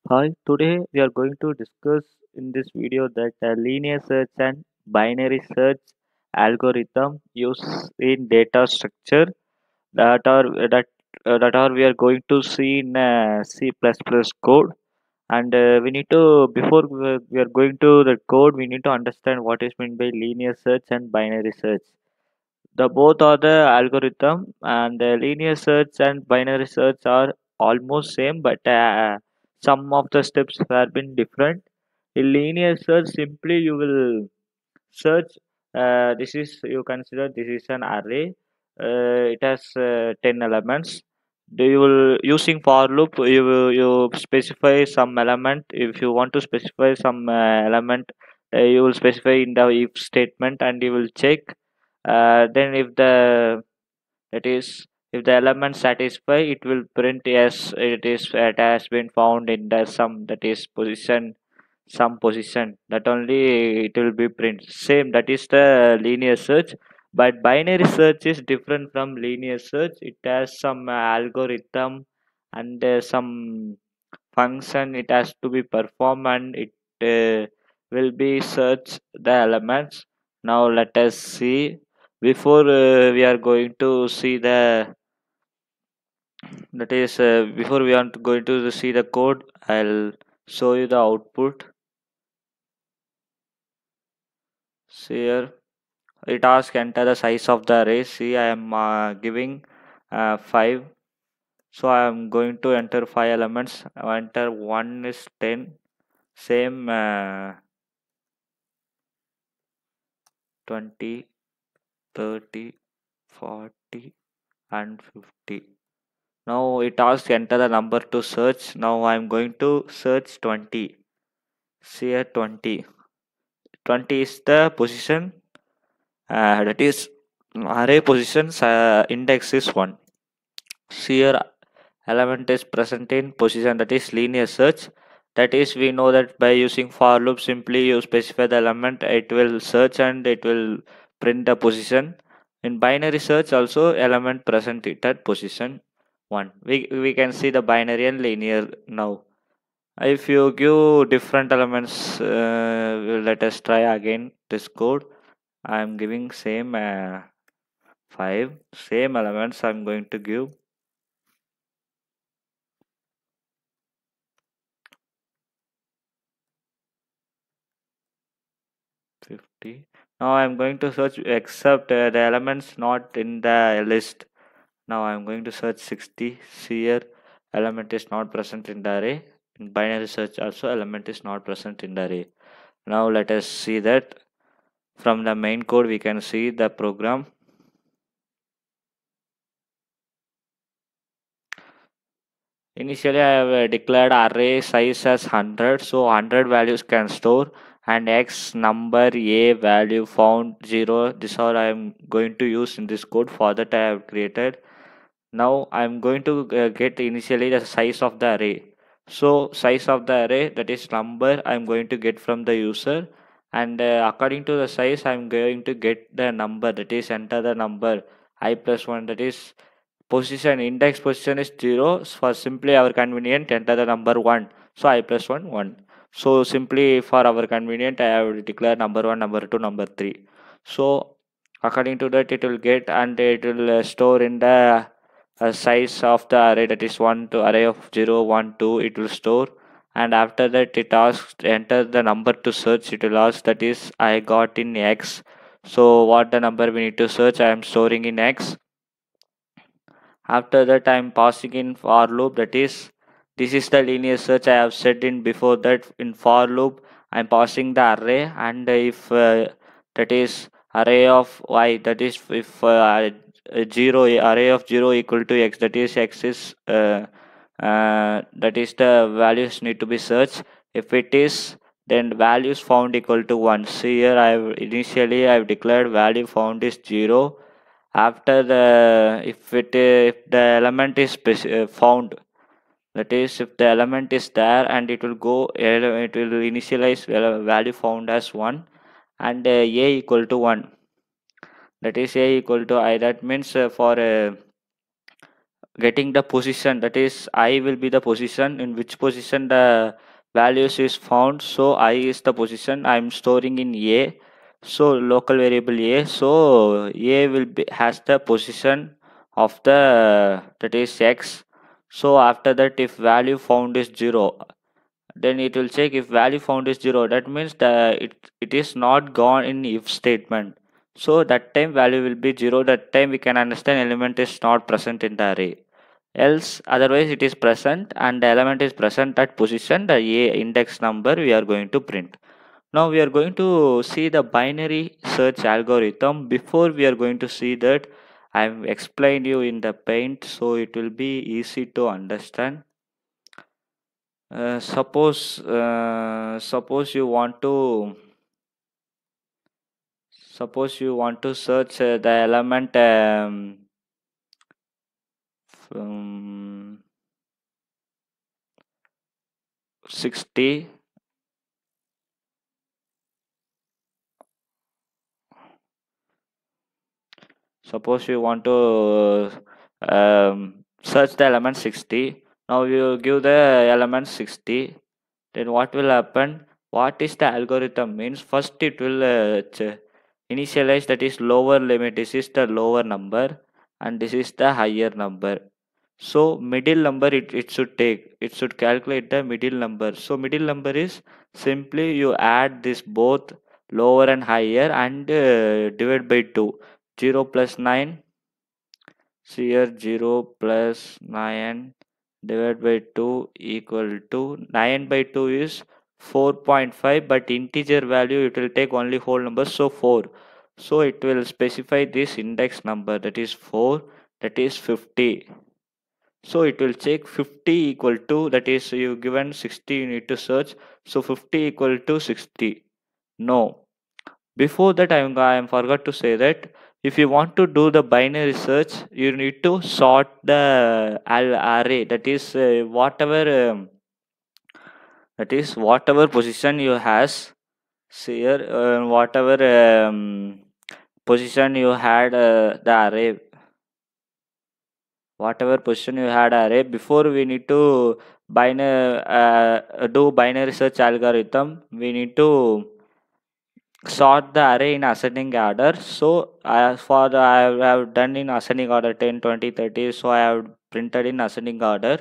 Hi, today we are going to discuss in this video that linear search and binary search algorithm used in data structure that are we are going to see in C++ code. And we need to before we are going to the code, we need to understand what is meant by linear search and binary search. The both are the algorithm, and linear search and binary search are almost same, but some of the steps have been different. In linear search, simply you will search. This is you consider this is an array. It has 10 elements. Do you will using for loop you specify some element. If you want to specify some element, you will specify in the if statement, and you will check. Then if that is if the element satisfy, it will print yes, it has been found in the some, that is position, some position, that only it will be print same. That is the linear search. But binary search is different from linear search. It has some algorithm, and some function it has to be performed, and it will be search the elements. Now let us see. Before we are going to see the, that is before we are going to see the code, I'll show you the output. See here, it asks enter the size of the array. See, I am giving 5, so I am going to enter 5 elements. I enter 1 is 10, same 20, 30, 40, and 50. Now it asks enter the number to search. Now I am going to search 20. See here, 20. 20 is the position, that is array positions, index is 1. See here, element is present in position, that is linear search. That is, we know that by using for loop, simply you specify the element, it will search and it will print the position. In binary search also, element present it at position 1. We can see the binary and linear now. If you give different elements, let us try again this code. I am giving same 5, same elements I'm going to give. Fifty. Now I'm going to search except the elements not in the list. Now I'm going to search 60. See here, element is not present in the array. In binary search also, element is not present in the array. Now let us see that from the main code we can see the program. Initially, I have declared array size as 100, so 100 values can store, and x number a value found 0. This all I am going to use in this code. For that I have created. Now I am going to get initially the size of the array. So size of the array, that is number, I am going to get from the user, and according to the size I am going to get the number, that is enter the number I plus 1, that is position, index position is 0. For simply our convenient, enter the number 1. So I plus 1, 1. So simply for our convenient, I have declared number 1, number 2, number 3. So according to that, it will get, and it will store in the size of the array, that is 1 to array of 0, 1, 2, it will store. And after that, it asks enter the number to search. It will ask, that is I got in x. So what the number we need to search, I am storing in x. After that, I am passing in for loop, that is this is the linear search I have said in before that. In for loop, I am passing the array, and if that is array of y, that is if 0, array of 0 equal to x, that is x is that is the values need to be searched. If it is, then values found equal to 1. See here, I have declared value found is 0. After the, if the element is found, that is if the element is there, and it will go, it will initialize value found as 1, and a equal to 1, that is a equal to I. That means for getting the position, that is I will be the position in which position the values is found. So I is the position I'm storing in a, so local variable a. So a will be has the position of the that is x. So after that, if value found is 0, then it will check if value found is 0. That means it is not gone in if statement. So that time value will be 0. That time we can understand element is not present in the array. Else otherwise it is present and the element is present at position, the a index number we are going to print. Now we are going to see the binary search algorithm. Before we are going to see that, I have explained you in the paint, so it will be easy to understand. Suppose you want to search the element from 60. Suppose you want to search the element 60. Now you give the element 60. Then what will happen? What is the algorithm means? First it will initialize, that is lower limit. This is the lower number and this is the higher number. So middle number it should take. It should calculate the middle number. So middle number is simply you add this both lower and higher and divide by 2. 0 plus 9. So here 0 plus 9 divided by 2 equal to 9 by 2 is 4.5, but integer value it will take only whole number, so 4. So it will specify this index number, that is 4, that is 50. So it will check 50 equal to, that is you given 60 you need to search, so 50 equal to 60. No. Before that, I am forgot to say that if you want to do the binary search, you need to sort the array. That is whatever position you has. See here, whatever position you had the array, whatever position you had array. Before we need to do binary search algorithm, we need to sort the array in ascending order. So I have done in ascending order 10, 20, 30. So I have printed in ascending order.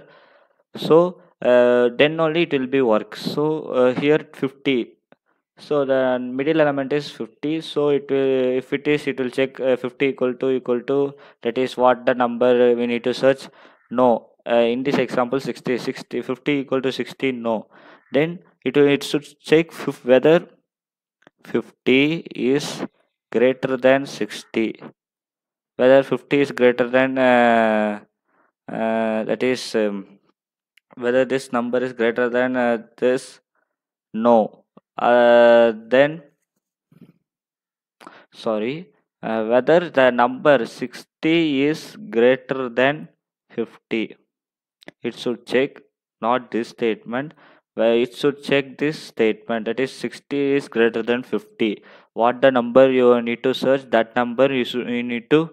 So then only it will be work. So here 50. So the middle element is 50. So it will, if it will check 50 equal to that is what the number we need to search. No. In this example 60 50 equal to 60. No. Then it should check whether 50 is greater than 60, whether 50 is greater than that is whether this number is greater than this. No. Then sorry, whether the number 60 is greater than 50, it should check, not this statement, where it should check this statement, that is 60 is greater than 50. What the number you need to search, that number you need to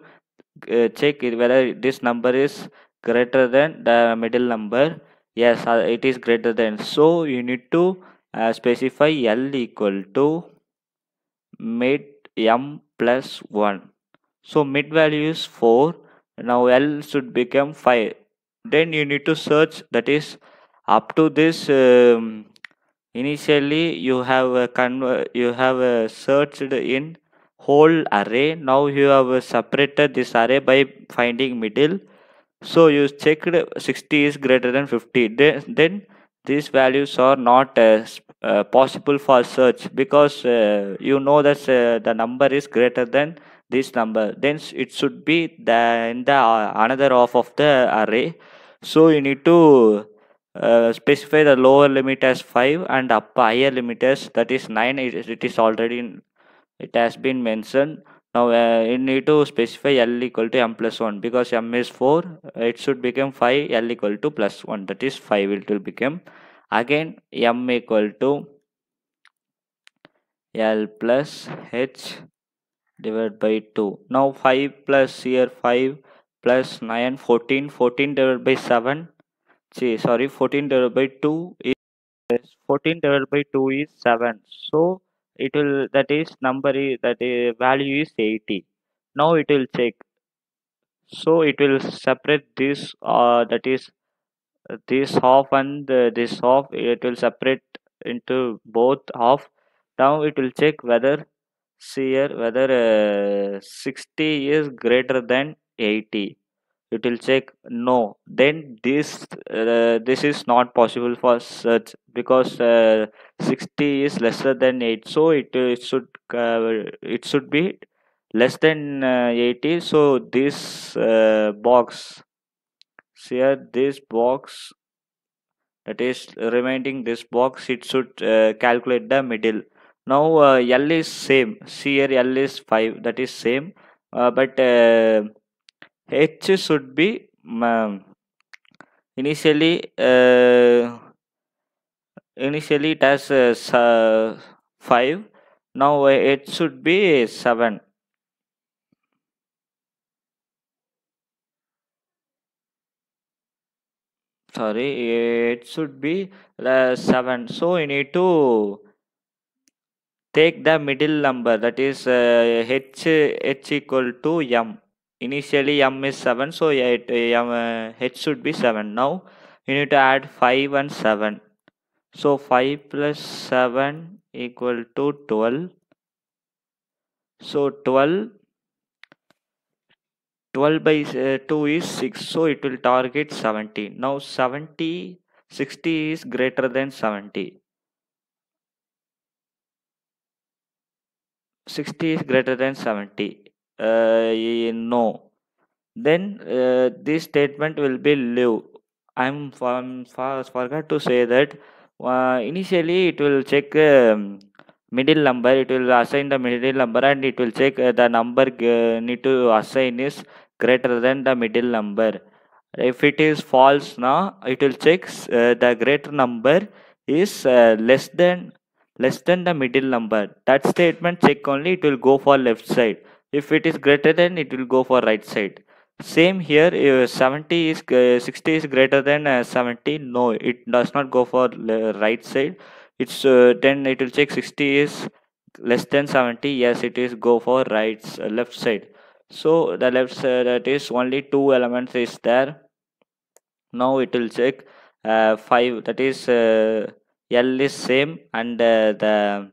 check it whether this number is greater than the middle number. Yes, it is greater than. So you need to specify L equal to mid m plus 1. So mid value is 4. Now L should become 5. Then you need to search, that is up to this initially you have searched in whole array. Now you have separated this array by finding middle. So you checked 60 is greater than 50. Then these values are not possible for search, because you know that the number is greater than this number. Then it should be in the another half of the array. So you need to specify the lower limit as 5 and higher limit as, that is 9. It is already it has been mentioned. Now you need to specify L equal to m plus 1, because m is 4. It should become 5. L equal to plus 1, that is 5 it will become. Again m equal to L plus h divided by 2. Now 5 plus here 5 plus 9, 14. 14 divided by 7. See, sorry, 14 divided by 2 is 14 divided by 2 is 7. So it will, that is number is, that is, value is 80. Now it will check. So it will separate this, that is this half and this half. It will separate into both half. Now it will check whether, see here, whether 60 is greater than 80. It will check no, then this is not possible for search, because 60 is lesser than 8, so it should be less than 80. So this box, here this box, that is remaining this box, it should calculate the middle. Now L is same, see here L is 5, that is same, but H should be initially initially it has 5. Now it should be 7. Sorry, it should be 7. So you need to take the middle number, that is h equal to m. Initially m is 7, so h should be 7. Now you need to add 5 and 7. So 5 plus 7 equal to 12. So 12 by 2 is 6. So it will target 70. Now 60 is greater than 70. 60 is greater than 70. No. Then this statement will be live. Forgot to say that initially it will check middle number. It will assign the middle number, and it will check the number need to assign is greater than the middle number. If it is false, now it will check the greater number is less than the middle number. That statement check only, it will go for left side. If it is greater than, it will go for right side. Same here, 60 is greater than 70. No, it does not go for right side. It's then it will check 60 is less than 70. Yes, it is go for left side. So the left side, that is only two elements is there. Now it will check 5, that is L is same, and the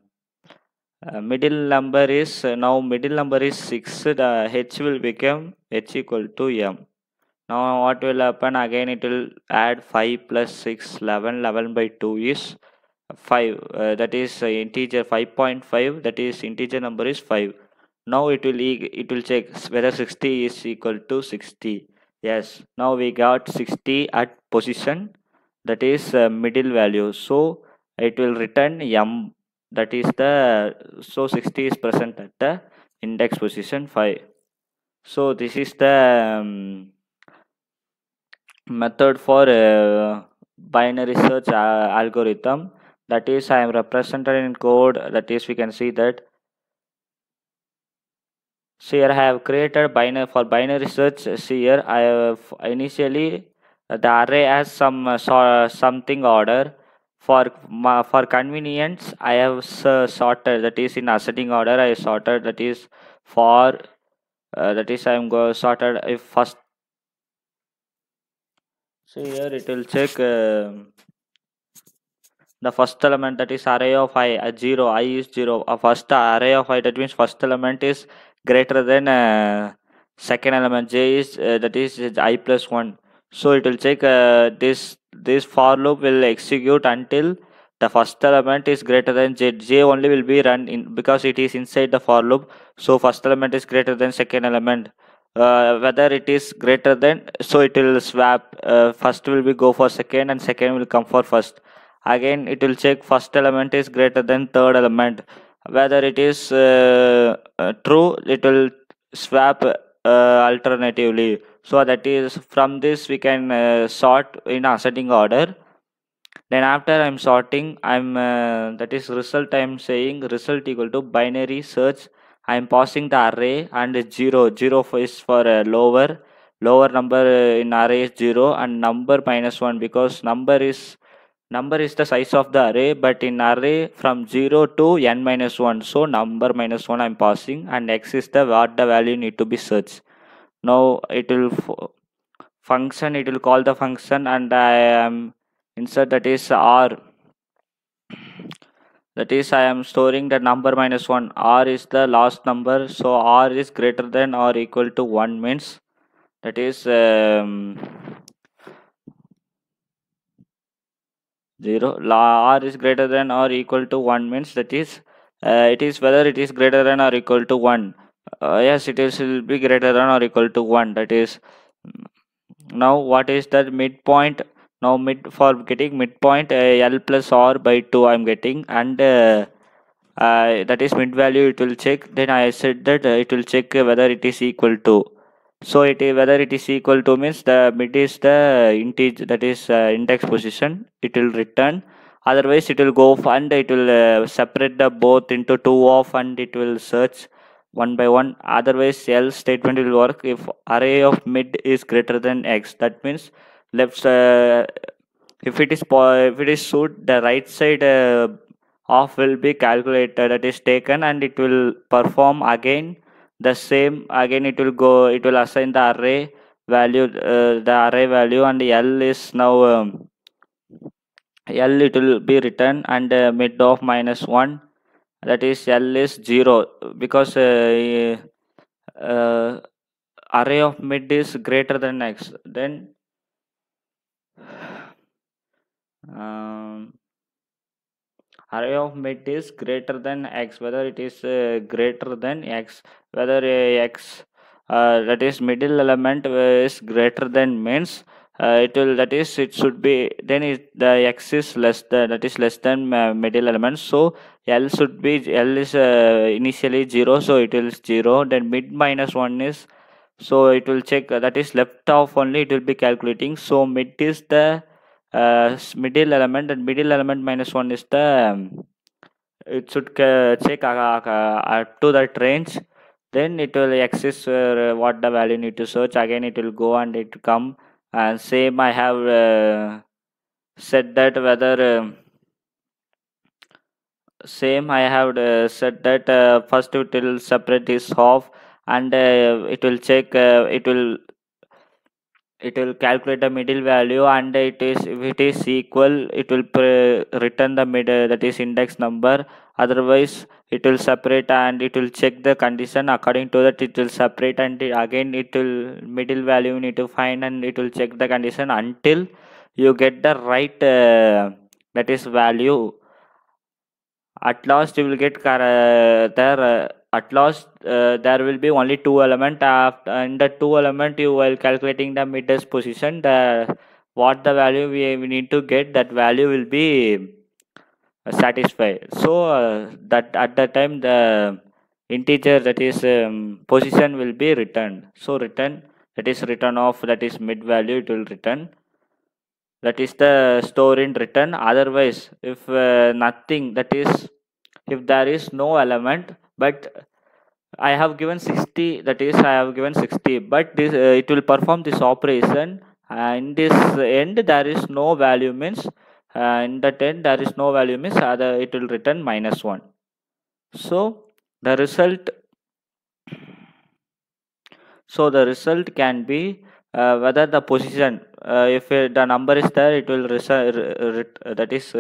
middle number is now middle number is 6. The H will become H equal to M. Now what will happen again, it will add 5 plus 6, 11. 11 by 2 is 5, that is integer 5.5, that is integer number is 5. Now it will check whether 60 is equal to 60. Yes, now we got 60 at position, that is middle value. So it will return M, that is the, so 60 is present at the index position 5. So this is the method for binary search algorithm, that is I am represented in code. That is, we can see that. So here I have created binary for binary search. See here I have initially the array has some something order. For convenience, I have sorted, that is in ascending order. I sorted, that is for that is I am go sorted if first. So here it will check the first element, that is array of I, 0. I is 0. First array of I, that means first element is greater than second element. J is that is I plus 1. So it will check this for loop will execute until the first element is greater than J. J only will be run in, because it is inside the for loop. So first element is greater than second element. Whether it is greater than, so it will swap. First will be go for second, and second will come for first. Again it will check first element is greater than third element. Whether it is true, it will swap alternatively. So that is, from this we can sort in ascending order. Then after I'm sorting, I'm that is result, I'm saying result equal to binary search. I'm passing the array, and 0 is for lower, lower number in array is 0 and number minus 1, because number is the size of the array, but in array from 0 to n minus 1, so number minus 1 I'm passing, and x is the what the value need to be searched. Now it will function, it will call the function, and I am insert, that is r, that is I am storing the number minus 1. R is the last number, so r is greater than or equal to 1 means, that is 0. R is greater than or equal to 1 means, that is it is whether it is greater than or equal to 1. Yes, it is will be greater than or equal to 1. That is, now what is the midpoint? Now mid, for getting midpoint, L plus R by 2 I'm getting, and that is mid value it will check. Then I said that it will check whether it is equal to. So it is, whether it is equal to means the mid is the integer, that is index position, it will return. Otherwise it will go and it will separate the both into two off, and it will search one by one. Otherwise else statement will work if array of mid is greater than x. That means left if it is if it is suit, the right side of will be calculated, that is taken, and it will perform again the same. Again it will go, it will assign the array value, the array value, and L is now L it will be written, and mid of minus 1, that is L is 0, because uh, array of mid is greater than x. Then um, array of mid is greater than x, whether it is greater than x, whether x, that is middle element is greater than means, it will, that is it should be, then the x is less than, that is less than middle element, so L should be, L is initially 0, so it will 0. Then mid minus 1 is, so it will check, that is left off only it will be calculating. So mid is the middle element, and middle element minus 1 is the it should check up to that range. Then it will access what the value need to search. Again it will go and it come, and same I have said that whether same I have said that first it will separate this off, and it will check, it will calculate the middle value, and it is, if it is equal it will return the mid, that is index number. Otherwise it will separate, and it will check the condition. According to that it will separate, and again it will middle value you need to find, and it will check the condition until you get the right that is value. At last you will get there, at last there will be only two element. After in the two element you while calculating the midest position, the what the value we need to get, that value will be satisfied. So that at that time the integer, that is position will be returned. So return, that is return of, that is mid value it will return, that is the store in return. Otherwise if nothing, that is if there is no element, but I have given 60, that is I have given 60, but this it will perform this operation. In this end there is no value means, in that end there is no value means, it will return minus 1. So the result, so the result can be whether the position, if the number is there, it will that is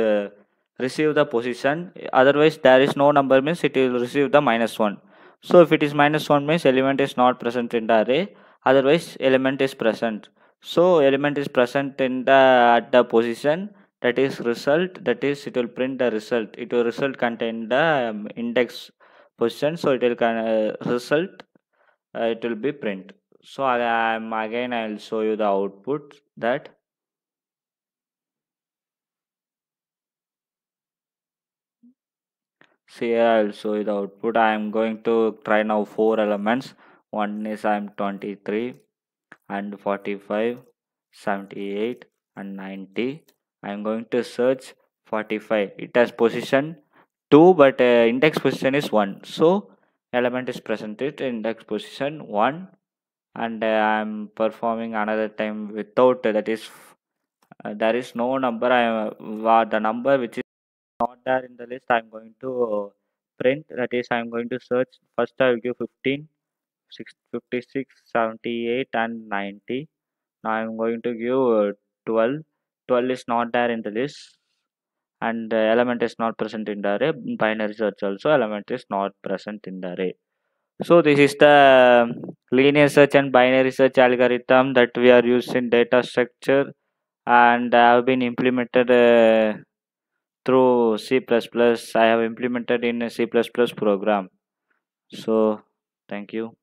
receive the position. Otherwise there is no number means it will receive the minus 1. So if it is minus 1 means element is not present in the array, otherwise element is present. So element is present in the at the position, that is result, that is it will print the result. It will result contain the index position, so it will result, it will be print. So I am again I will show you the output. That see here I will show you the output. I am going to try now four elements. One is I am 23 and 45, 78 and 90. I am going to search 45. It has position 2, but index position is 1. So element is presented index position 1, and I'm performing another time without that is there is no number. What the number which is not there in the list, I'm going to print. That is, I'm going to search. First, I'll give 15, 56, 78, and 90. Now I'm going to give 12. 12 is not there in the list, and the element is not present in the array. Binary search also, element is not present in the array. So this is the linear search and binary search algorithm that we are used in data structure, and have been implemented through C++. I have implemented in a C++ program. So thank you.